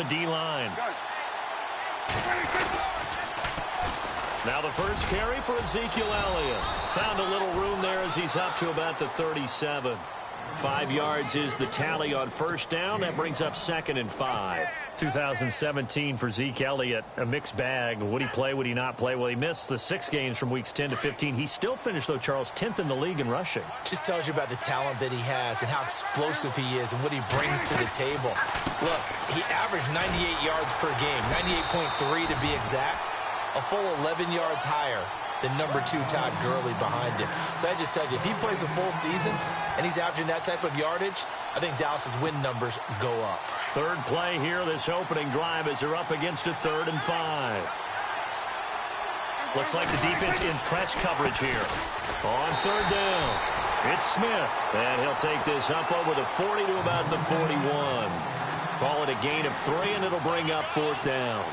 the D-line. Now the first carry for Ezekiel Elliott. Found a little room there as he's up to about the 37. 5 yards is the tally on first down. That brings up 2nd and 5. 2017 for Zeke Elliott, a mixed bag. Would he play, would he not play? Well, he missed the 6 games from weeks 10 to 15. He still finished, though, Charles, 10th in the league in rushing. Just tells you about the talent that he has and how explosive he is and what he brings to the table. Look, he averaged 98 yards per game, 98.3 to be exact, a full 11 yards higher than number 2 Todd Gurley behind him. So that just tells you, if he plays a full season and he's averaging that type of yardage, I think Dallas's win numbers go up. Third play here, this opening drive, as they're up against a 3rd and 5. Looks like the defense in press coverage here. On 3rd down, it's Smith, and he'll take this up over the 40 to about the 41. Call it a gain of 3, and it'll bring up 4th down.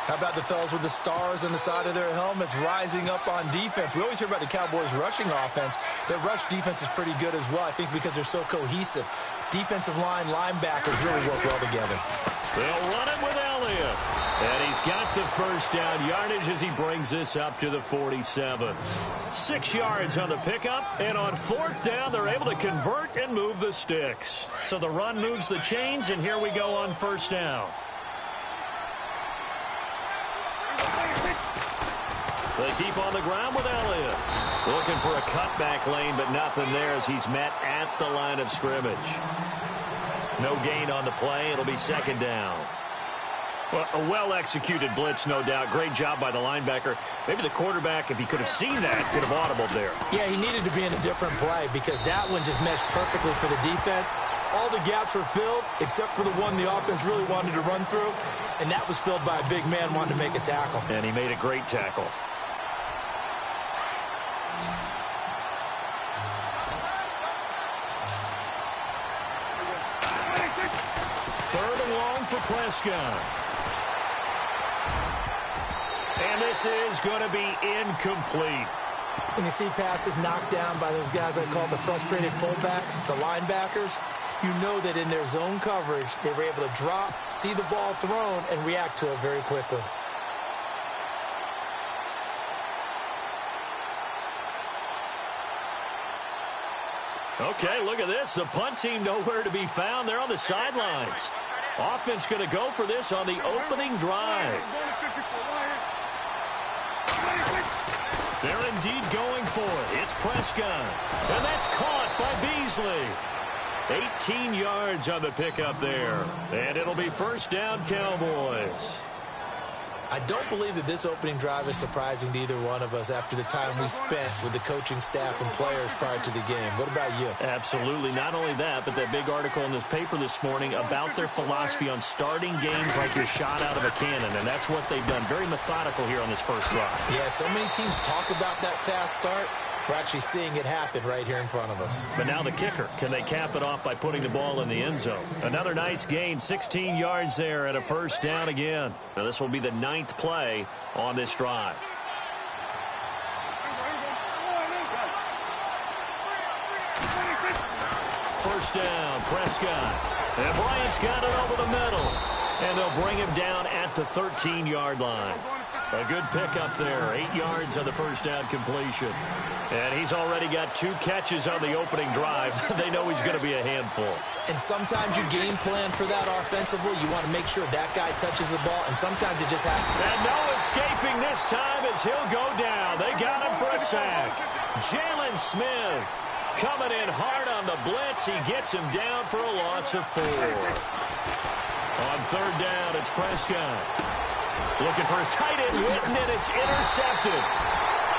How about the fellas with the stars on the side of their helmets rising up on defense? We always hear about the Cowboys' rushing offense. Their rush defense is pretty good as well, I think, because they're so cohesive. Defensive line, linebackers really work well together. They'll run it with Elliott. And he's got the first down yardage as he brings this up to the 47. 6 yards on the pickup, and on 4th down, they're able to convert and move the sticks. So the run moves the chains, and here we go on first down. They keep on the ground with Elliott. Looking for a cutback lane, but nothing there as he's met at the line of scrimmage. No gain on the play. It'll be 2nd down. Well, a well-executed blitz, no doubt. Great job by the linebacker. Maybe the quarterback, if he could have seen that, could have audibled there. Yeah, he needed to be in a different play because that one just meshed perfectly for the defense. All the gaps were filled except for the one the offense really wanted to run through, and that was filled by a big man wanting to make a tackle. And he made a great tackle. For Prescott. And this is going to be incomplete. When you see passes knocked down by those guys I call the frustrated fullbacks, the linebackers, you know that in their zone coverage, they were able to drop, see the ball thrown, and react to it very quickly. Okay, look at this. The punt team nowhere to be found. They're on the sidelines. Offense going to go for this on the opening drive. They're indeed going for it. It's Prescott. And that's caught by Beasley. 18 yards on the pickup there. And it'll be first down, Cowboys. I don't believe that this opening drive is surprising to either one of us after the time we spent with the coaching staff and players prior to the game. What about you? Absolutely. Not only that, but that big article in the paper this morning about their philosophy on starting games like you're shot out of a cannon, and that's what they've done. Very methodical here on this first drive. Yeah, so many teams talk about that fast start. We're actually seeing it happen right here in front of us. But now the kicker. Can they cap it off by putting the ball in the end zone? Another nice gain, 16 yards there, and a first down again. Now this will be the 9th play on this drive. First down, Prescott. And Bryant's got it over the middle. And they'll bring him down at the 13-yard line. A good pickup there. 8 yards on the first down completion. And he's already got 2 catches on the opening drive. They know he's going to be a handful. And sometimes you game plan for that offensively. You want to make sure that guy touches the ball, and sometimes it just happens. And no escaping this time as he'll go down. They got him for a sack. Jalen Smith coming in hard on the blitz. He gets him down for a loss of 4. On third down, it's Prescott. Looking for his tight end, Witten, and it's intercepted.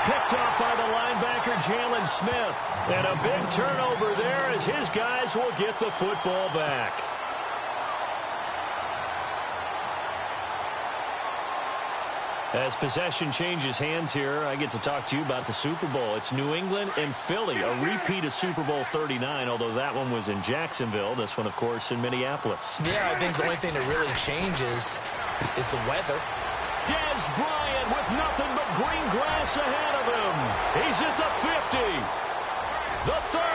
Picked off by the linebacker, Jalen Smith. And a big turnover there as his guys will get the football back. As possession changes hands here, I get to talk to you about the Super Bowl. It's New England and Philly, a repeat of Super Bowl 39, although that one was in Jacksonville. This one, of course, in Minneapolis. Yeah, I think the only thing that really changes is the weather. Dez Bryant with nothing but green grass ahead of him. He's at the 50. The 30.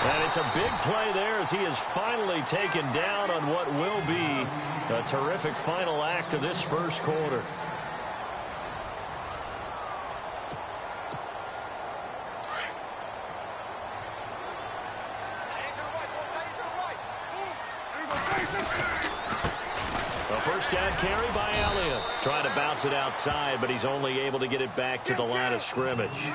And it's a big play there as he is finally taken down on what will be a terrific final act of this first quarter. A first down carry by Elliott. Trying to bounce it outside, but he's only able to get it back to the line of scrimmage.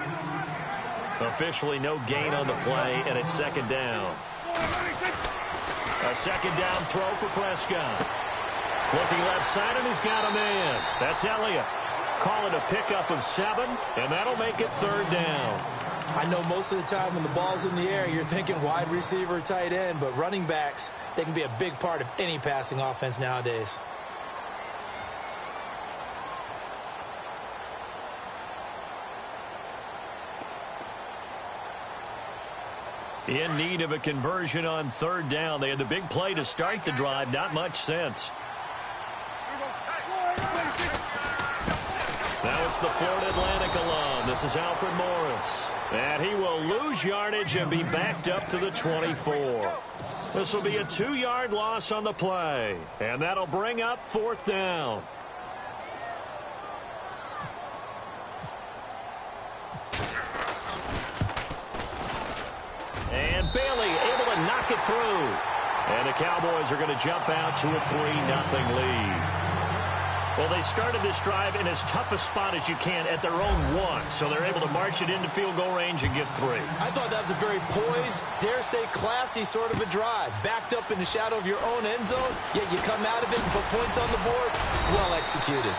Officially no gain on the play, and it's second down. A second down throw for Prescott. Looking left side, and he's got a man. That's Elliott. Call it a pickup of 7, and that'll make it third down. I know most of the time when the ball's in the air, you're thinking wide receiver, tight end, but running backs, they can be a big part of any passing offense nowadays. In need of a conversion on third down. They had the big play to start the drive. Not much sense. Now it's the Florida Atlantic alum. This is Alfred Morris. And he will lose yardage and be backed up to the 24. This will be a 2-yard loss on the play. And that'll bring up fourth down. And Bailey able to knock it through. And the Cowboys are going to jump out to a 3-0 lead. Well, they started this drive in as tough a spot as you can at their own 1, so they're able to march it into field goal range and get 3. I thought that was a very poised, dare say classy sort of a drive. Backed up in the shadow of your own end zone, yet you come out of it and put points on the board. Well executed.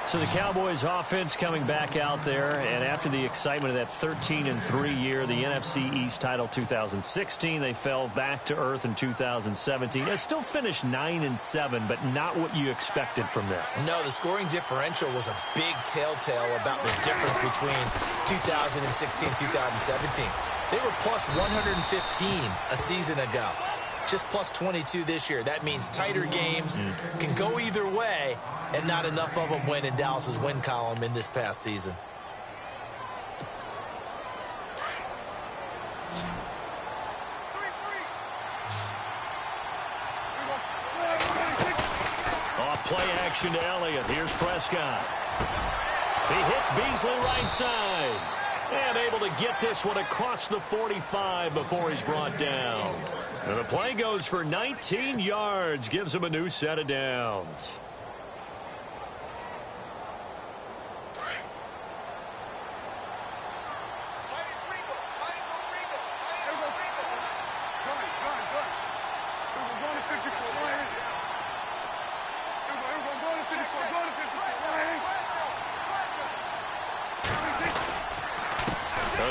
So the Cowboys offense coming back out there, and after the excitement of that 13-3 year, the NFC East title 2016, they fell back to earth in 2017. They still finished 9-7, but not what you expected from them. No, the scoring differential was a big telltale about the difference between 2016-2017. They were plus 115 a season ago. Just plus 22 this year. That means tighter games can go either way, and not enough of them win in Dallas's win column in this past season. Off play action to Elliott. Here's Prescott. He hits Beasley right side. And able to get this one across the 45 before he's brought down. And the play goes for 19 yards. Gives him a new set of downs.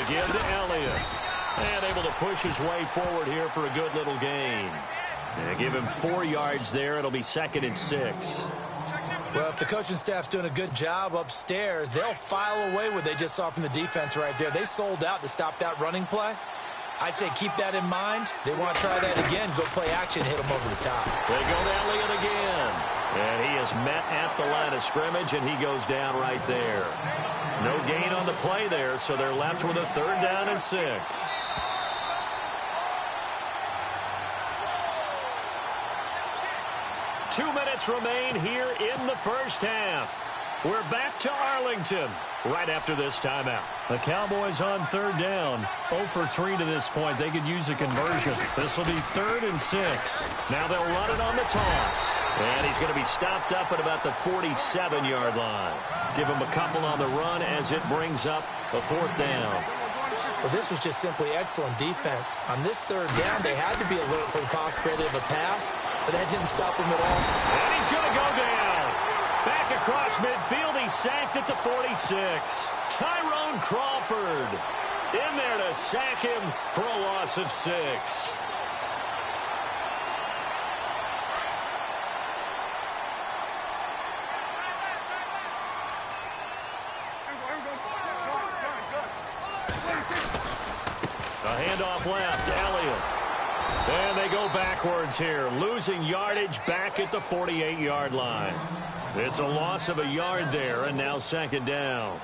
Again to Elliott. And able to push his way forward here for a good little gain. And give him 4 yards there. It'll be 2nd and 6. Well, if the coaching staff's doing a good job upstairs, they'll file away what they just saw from the defense right there. They sold out to stop that running play. I'd say keep that in mind. They want to try that again. Go play action, hit them over the top. They go to Elliott again. And he is met at the line of scrimmage, and he goes down right there. No gain on the play there, so they're left with a 3rd down and 6. Two minutes remain here in the first half. We're back to Arlington right after this timeout. The Cowboys on 3rd down. 0 for 3 to this point. They could use a conversion. This will be 3rd and 6. Now they'll run it on the toss. And he's going to be stopped up at about the 47-yard line. Give him a couple on the run as it brings up a 4th down. Well, this was just simply excellent defense. On this 3rd down, they had to be alert for the possibility of a pass, but that didn't stop him at all. And he's going to go down. Back across midfield, he's sacked at the 46. Tyrone Crawford in there to sack him for a loss of 6. A handoff left, Elliott. And they go backwards here, losing yardage back at the 48-yard line. It's a loss of a yard there, and now 2nd down.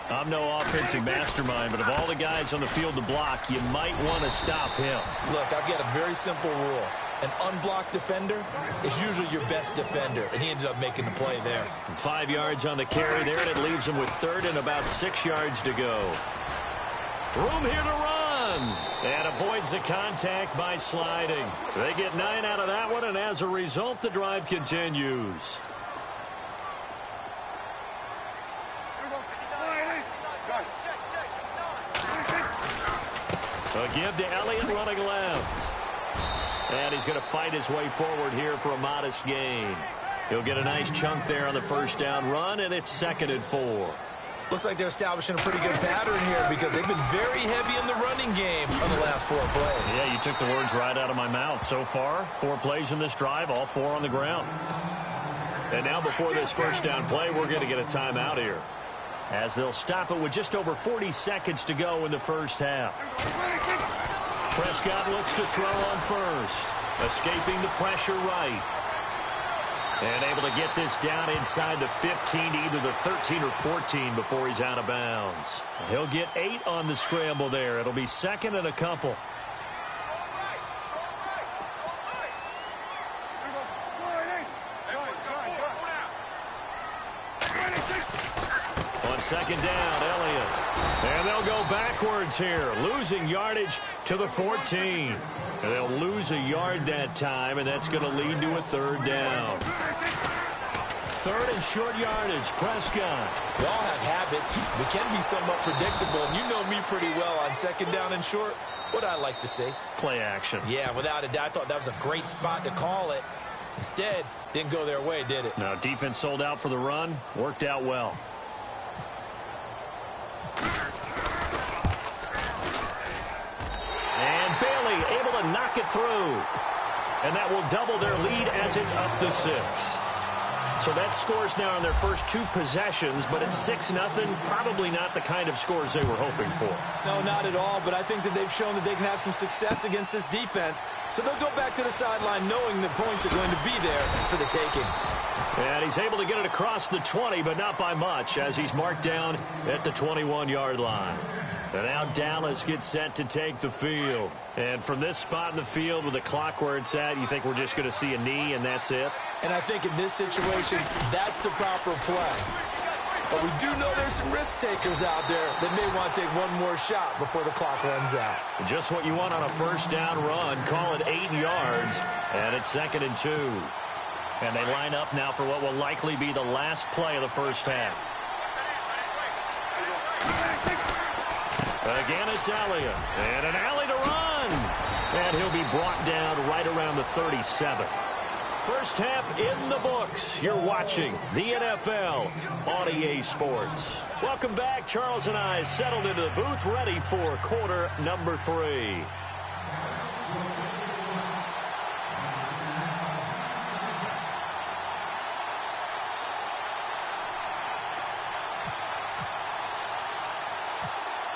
I'm no offensive mastermind, but of all the guys on the field to block, you might want to stop him. Look, I've got a very simple rule. An unblocked defender is usually your best defender, and he ended up making the play there. 5 yards on the carry there, and it leaves him with third and about 6 yards to go. Room here to run, and avoids the contact by sliding. They get 9 out of that one, and as a result, the drive continues. A give to Elliott running left. And he's going to fight his way forward here for a modest gain. He'll get a nice chunk there on the first down run, and it's 2nd and 4. Looks like they're establishing a pretty good pattern here because they've been very heavy in the running game on the last 4 plays. Yeah, you took the words right out of my mouth. So far, 4 plays in this drive, all 4 on the ground. And now before this first down play, we're going to get a timeout here, as they'll stop it with just over 40 seconds to go in the first half. Prescott looks to throw on first, escaping the pressure right. And able to get this down inside the 15 to either the 13 or 14 before he's out of bounds. He'll get 8 on the scramble there. It'll be 2nd and a couple. On 2nd down, Elliott. And they'll go backwards here, losing yardage to the 14. And they'll lose a yard that time, and that's going to lead to a 3rd down. 3rd and short yardage, Prescott. We all have habits. We can be somewhat predictable, and you know me pretty well on 2nd down and short. What I like to see? Play action. Yeah, without a doubt. I thought that was a great spot to call it. Instead, didn't go their way, did it? No, defense sold out for the run. Worked out well. And Bailey able to knock it through. And that will double their lead as it's up to 6. So that scores now on their first 2 possessions, but it's 6-0. Probably not the kind of scores they were hoping for. No, not at all, but I think that they've shown that they can have some success against this defense. So they'll go back to the sideline knowing the points are going to be there for the taking. And he's able to get it across the 20, but not by much, as he's marked down at the 21-yard line. And now Dallas gets set to take the field. And from this spot in the field with the clock where it's at, you think we're just going to see a knee and that's it? And I think in this situation, that's the proper play. But we do know there's some risk takers out there that may want to take one more shot before the clock runs out. Just what you want on a first down run. Call it 8 yards, and it's 2nd and 2. And they line up now for what will likely be the last play of the first half. Again, it's Elliott. And an alley to run. And he'll be brought down right around the 37. First half in the books. You're watching the NFL on EA Sports. Welcome back. Charles and I settled into the booth, ready for quarter number 3.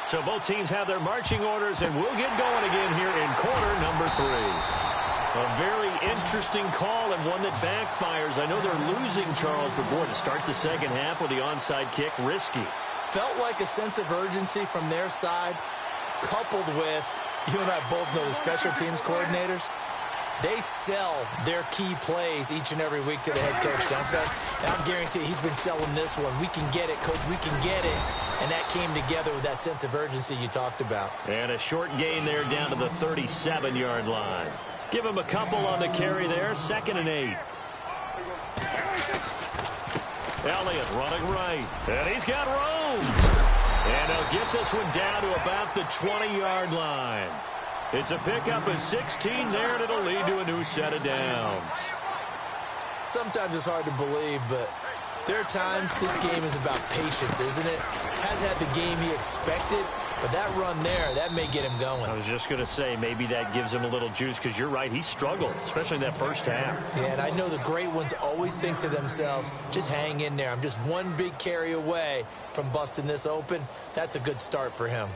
So both teams have their marching orders, and we'll get going again here in quarter number 3. A very interesting call and one that backfires. I know they're losing, Charles, but boy, to start the second half with the onside kick, risky. Felt like a sense of urgency from their side, coupled with, you and I both know the special teams coordinators. They sell their key plays each and every week to the head coach, don't they? And I'm guaranteed he's been selling this one. We can get it, coach. We can get it. And that came together with that sense of urgency you talked about. And a short gain there down to the 37-yard line. Give him a couple on the carry there. 2nd and 8. Elliott running right. And he's got room. And they'll get this one down to about the 20-yard line. It's a pickup of 16 there, and it'll lead to a new set of downs. Sometimes it's hard to believe, but there are times this game is about patience, isn't it? Hasn't had the game he expected, but that run there, that may get him going. I was just going to say, maybe that gives him a little juice, because you're right, he struggled, especially in that first half. Yeah, and I know the great ones always think to themselves, just hang in there. I'm just one big carry away from busting this open. That's a good start for him.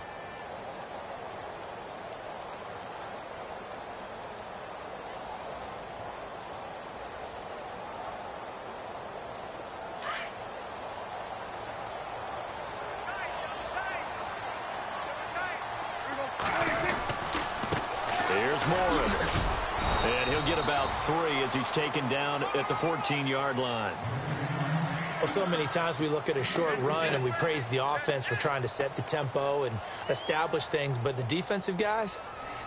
Here's Morris. And he'll get about 3 as he's taken down at the 14-yard line. Well, so many times we look at a short run and we praise the offense for trying to set the tempo and establish things, but the defensive guys,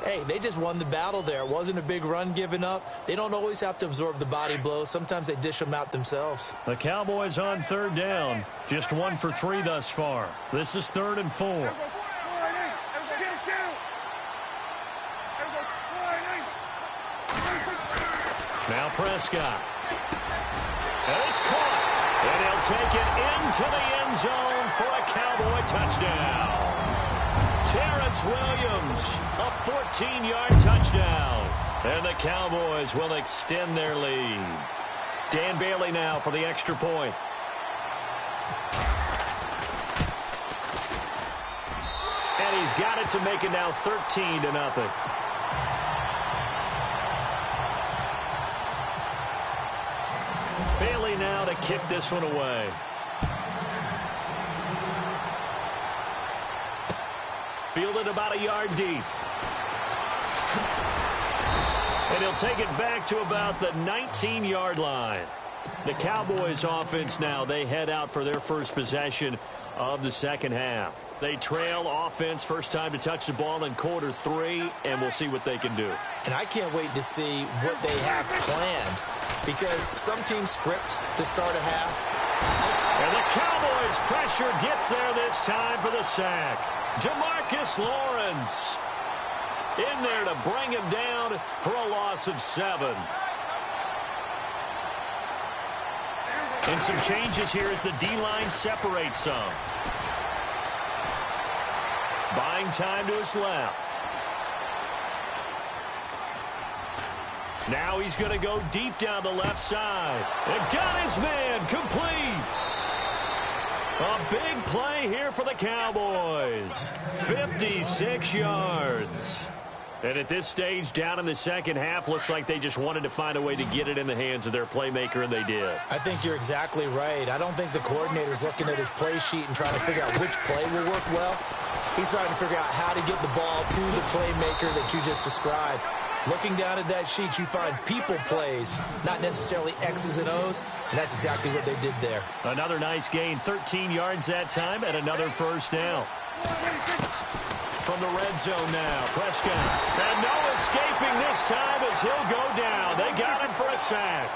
hey, they just won the battle there. It wasn't a big run given up. They don't always have to absorb the body blows. Sometimes they dish them out themselves. The Cowboys on 3rd down. Just 1 for 3 thus far. This is 3rd and 4. Now Prescott. And it's caught. And he'll take it into the end zone for a Cowboy touchdown. Terrence Williams, a 14-yard touchdown. And the Cowboys will extend their lead. Dan Bailey now for the extra point. And he's got it to make it now 13-0. Bailey now to kick this one away. Fielded about a yard deep. And he'll take it back to about the 19-yard line. The Cowboys offense now, they head out for their first possession of the second half. They trail offense first time to touch the ball in quarter 3, and we'll see what they can do. And I can't wait to see what they have planned, because some teams script to start a half. And the Cowboys pressure gets there this time for the sack. Jamarcus Lawrence in there to bring him down for a loss of 7. And some changes here as the D-line separates some. Buying time to his left. Now he's going to go deep down the left side. And got his man complete. A big play here for the Cowboys. 56 yards. And at this stage, down in the second half, looks like they just wanted to find a way to get it in the hands of their playmaker, and they did. I think you're exactly right. I don't think the coordinator's looking at his play sheet and trying to figure out which play will work well. He's trying to figure out how to get the ball to the playmaker that you just described. Looking down at that sheet, you find people plays, not necessarily X's and O's, and that's exactly what they did there. Another nice gain, 13 yards that time, and another first down. From the red zone now, Prescott. And no escaping this time as he'll go down. They got him for a sack.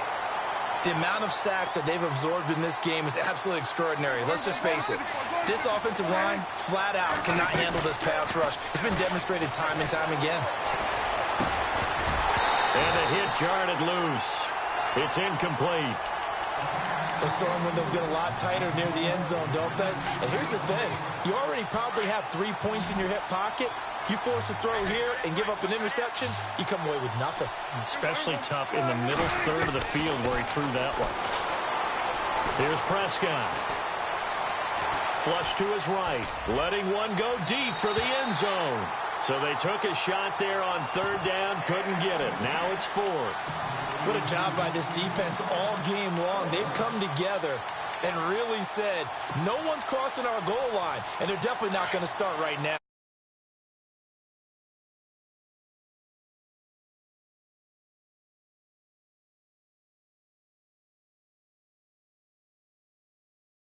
The amount of sacks that they've absorbed in this game is absolutely extraordinary. Let's just face it. This offensive line, flat out, cannot handle this pass rush. It's been demonstrated time and time again. And the hit jarred it loose. It's incomplete. Those throwing windows get a lot tighter near the end zone, don't they? And here's the thing. You already probably have 3 points in your hip pocket. You force a throw here and give up an interception, you come away with nothing. Especially tough in the middle third of the field where he threw that one. Here's Prescott. Flush to his right. Letting one go deep for the end zone. So they took a shot there on 3rd down. Couldn't get it. Now it's 4th. What a job by this defense all game long. They've come together and really said, no one's crossing our goal line, and they're definitely not going to start right now.